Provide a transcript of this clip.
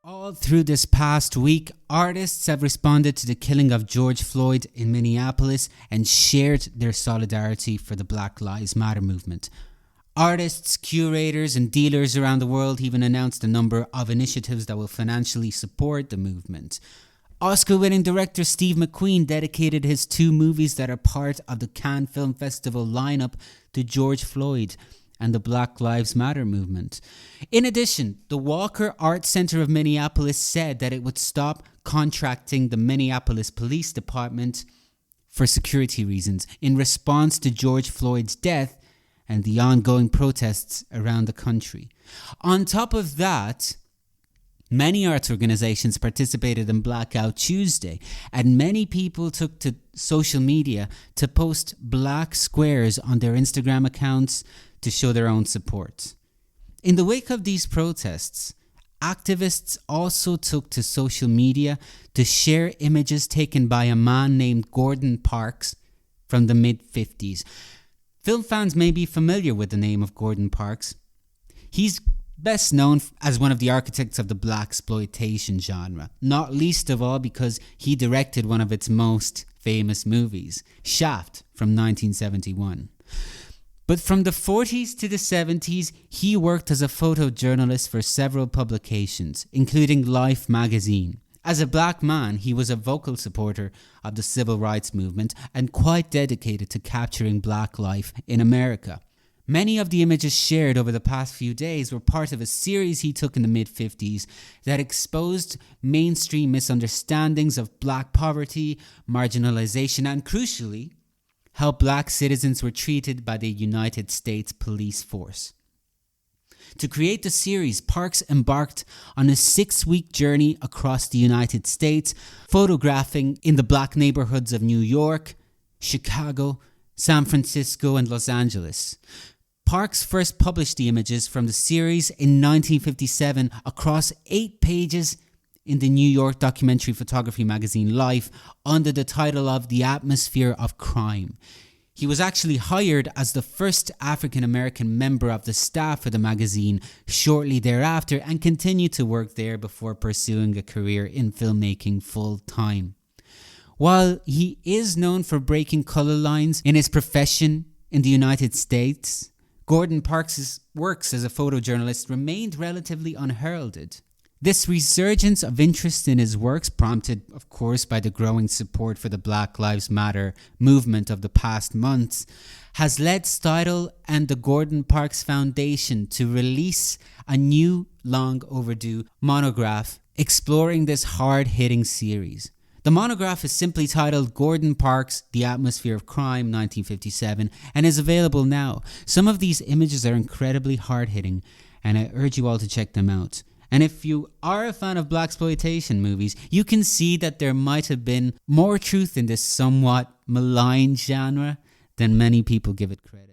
All through this past week, artists have responded to the killing of George Floyd in Minneapolis and shared their solidarity for the Black Lives Matter movement. Artists, curators, and dealers around the world even announced a number of initiatives that will financially support the movement. Oscar-winning director Steve McQueen dedicated his 2 movies that are part of the Cannes Film Festival lineup to George Floyd and the Black Lives Matter movement. In addition, the Walker Art Center of Minneapolis said that it would stop contracting the Minneapolis Police Department for security reasons in response to George Floyd's death and the ongoing protests around the country. On top of that, many arts organizations participated in Blackout Tuesday, and many people took to social media to post black squares on their Instagram accounts to show their own support. In the wake of these protests, activists also took to social media to share images taken by a man named Gordon Parks from the mid-50s. Film fans may be familiar with the name of Gordon Parks. He's best known as one of the architects of the blaxploitation genre, not least of all because he directed one of its most famous movies, Shaft, from 1971. But from the 40s to the 70s, he worked as a photojournalist for several publications, including Life magazine. As a black man, he was a vocal supporter of the civil rights movement and quite dedicated to capturing black life in America. Many of the images shared over the past few days were part of a series he took in the mid-50s that exposed mainstream misunderstandings of black poverty, marginalization, and crucially, how black citizens were treated by the United States police force. To create the series, Parks embarked on a 6-week journey across the United States, photographing in the black neighborhoods of New York, Chicago, San Francisco, and Los Angeles. Parks first published the images from the series in 1957 across 8 pages in the New York documentary photography magazine Life under the title of The Atmosphere of Crime. He was actually hired as the first African-American member of the staff for the magazine shortly thereafter and continued to work there before pursuing a career in filmmaking full-time. While he is known for breaking color lines in his profession in the United States, Gordon Parks' works as a photojournalist remained relatively unheralded. This resurgence of interest in his works, prompted of course by the growing support for the Black Lives Matter movement of the past months, has led Steidl and the Gordon Parks Foundation to release a new, long overdue monograph exploring this hard-hitting series. The monograph is simply titled Gordon Parks, The Atmosphere of Crime, 1957, and is available now. Some of these images are incredibly hard-hitting, and I urge you all to check them out. And if you are a fan of blaxploitation movies, you can see that there might have been more truth in this somewhat maligned genre than many people give it credit.